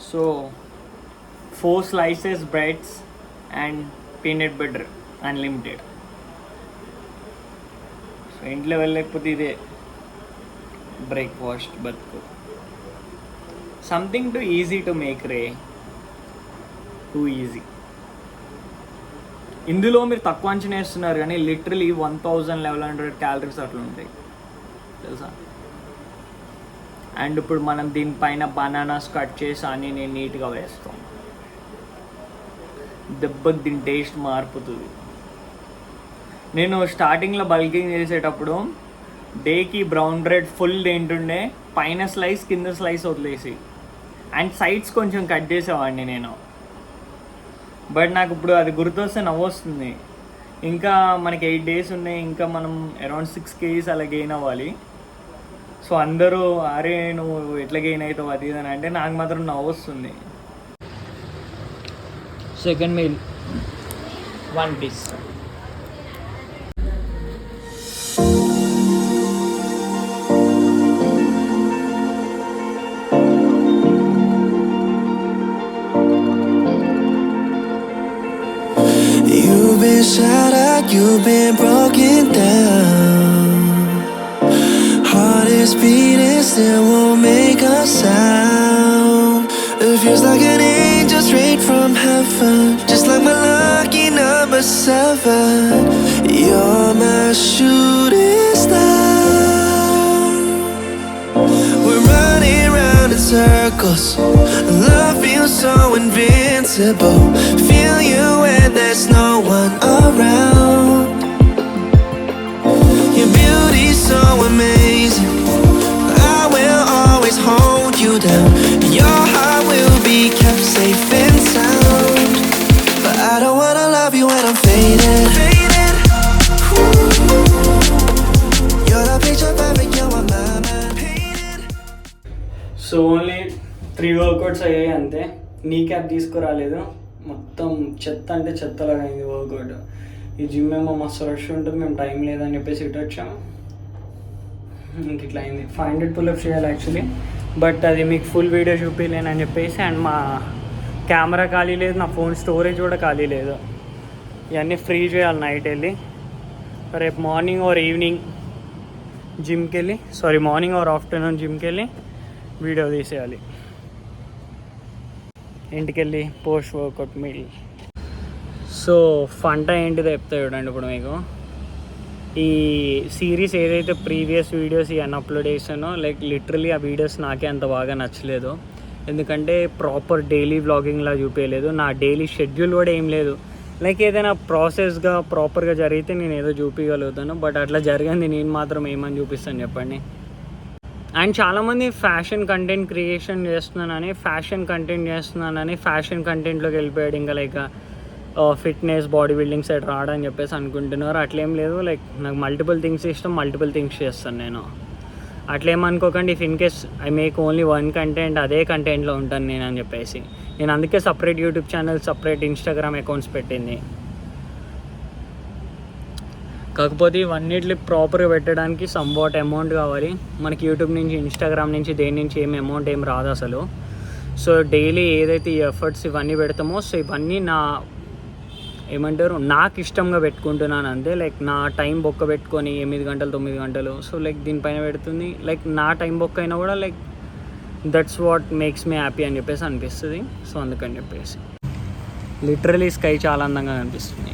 So 4 slices breads and peanut butter unlimited. So ఇంట్లో వెళ్ళకపోతే ఇదే బ్రేక్ఫాస్ట్ బతుకు. Something to easy to make ray, two easy. ఇందులో మీరు తక్కువ అంచనా వేస్తున్నారు కానీ లిటరలీ 1100 క్యాలరీస్ అట్లా ఉంటాయి తెలుసా. అండ్ ఇప్పుడు మనం దీనిపైన బనానాస్ కట్ చేసి అని నేను నీట్గా వేస్తాం. దెబ్బకి దీని టేస్ట్ మారిపోతుంది. నేను స్టార్టింగ్లో బల్కింగ్ చేసేటప్పుడు డేకి బ్రౌన్ బ్రెడ్ ఫుల్ తింటుండే, పైన స్లైస్ కింద స్లైస్ వదిలేసి అండ్ సైడ్స్ కొంచెం కట్ చేసేవాడిని నేను. బట్ నాకు ఇప్పుడు అది గుర్తొస్తే నవ్వొస్తుంది. ఇంకా మనకి 8 days ఉన్నాయి, ఇంకా మనం అరౌండ్ 6 kgs అలా గెయిన్ అవ్వాలి. సో అందరూ అరే నువ్వు ఎట్లా గెయిన్ అవుతావు అది అని అంటే నాకు మాత్రం నవ్వొస్తుంది. Second meal 1 piece. You've been shattered, you've been broken down. Heart is beating, still won't make a sound. It feels like an angel straight from heaven, just like my lucky number 7. You're my shooting star. We're running round in circles, love feels so invincible. Feel you when there's no one around. Your beauty's so amazing, I will always hold you down. Your heart will be kept safe and sound. But I don't wanna love you when I'm faded. You're the picture perfect, you're my mind painted. So only 3 workouts అయ్యాయి అంతే. నీ cap తీసుకురాలేదు, మొత్తం చెత్త అంటే చెత్తలాగా అయింది work out. ఈ gym ఏమో మస్తు రష్ ఉంటుంది, మేము టైం లేదని చెప్పేసి ఇటు వచ్చాము. ఇంక ఇట్లా అయింది. 500 pull-ups చేయాలి యాక్చువల్లీ, బట్ అది మీకు ఫుల్ వీడియో చూపించలేనని చెప్పేసి. అండ్ మా కెమెరా ఖాళీ లేదు, నా ఫోన్ స్టోరేజ్ కూడా ఖాళీ లేదు. ఇవన్నీ ఫ్రీ చేయాలి నైట్ వెళ్ళి. రేపు మార్నింగ్ ఆర్ ఈవినింగ్ జిమ్కి వెళ్ళి, మార్నింగ్ ఆర్ ఆఫ్టర్నూన్ జిమ్కి వెళ్ళి వీడియో తీసేయాలి. ఇంటికి వెళ్ళి పోస్ట్ వర్కౌట్ మీల్. సో ఫంట ఏంటిదో చెప్తా చూడండి ఇప్పుడు మీకు. ఈ సిరీస్ ఏదైతే ప్రీవియస్ వీడియోస్ ఇవన్నీ అప్లోడ్ చేసానో లిటరలీ ఆ వీడియోస్ నాకే అంత బాగా నచ్చలేదు. ఎందుకంటే ప్రాపర్ డైలీ వ్లాగింగ్లా చూపించలేదు. నా డైలీ షెడ్యూల్ కూడా ఏం లేదు. ఏదైనా ప్రాసెస్గా ప్రాపర్గా జరిగితే నేను ఏదో చూపించగలుగుతాను, బట్ అట్లా జరిగింది నేను మాత్రం ఏమని చూపిస్తాను చెప్పండి. అండ్ చాలామంది ఫ్యాషన్ కంటెంట్ క్రియేషన్ చేస్తున్నానని ఫ్యాషన్ కంటెంట్లోకి వెళ్ళిపోయాడు. ఇంకా ఫిట్నెస్ బాడీ బిల్డింగ్ సైడ్ రాడని చెప్పేసి అనుకుంటున్నారు. అట్లేం లేదు. నాకు మల్టిపుల్ థింగ్స్ ఇష్టం, మల్టిపుల్ థింగ్స్ చేస్తాను నేను. అట్లేమనుకోకండి. If in case I make only 1 content, అదే కంటెంట్లో ఉంటాను నేను అని చెప్పేసి. నేను అందుకే separate YouTube channel, separate Instagram accounts పెట్టింది. కాకపోతే ఇవన్నిటిని ప్రాపర్గా పెట్టడానికి సమ్వాట్ అమౌంట్ కావాలి మనకి. యూట్యూబ్ నుంచి, ఇన్స్టాగ్రామ్ నుంచి, దేని నుంచి అమౌంట్ ఏం రాదు అసలు. సో డైలీ ఏదైతే ఈ ఎఫర్ట్స్ ఇవన్నీ పెడతామో, సో ఇవన్నీ నాకు ఇష్టంగా పెట్టుకుంటున్నాను అంతే. నా టైం బొక్క పెట్టుకొని 8 గంటలు 9 గంటలు సో దీనిపైన పెడుతుంది. నా టైం బొక్క అయినా కూడా that's what makes me happy అని చెప్పేసి అనిపిస్తుంది. సో అందుకని చెప్పేసి లిటరలీ స్కై చాలా అందంగా కనిపిస్తుంది.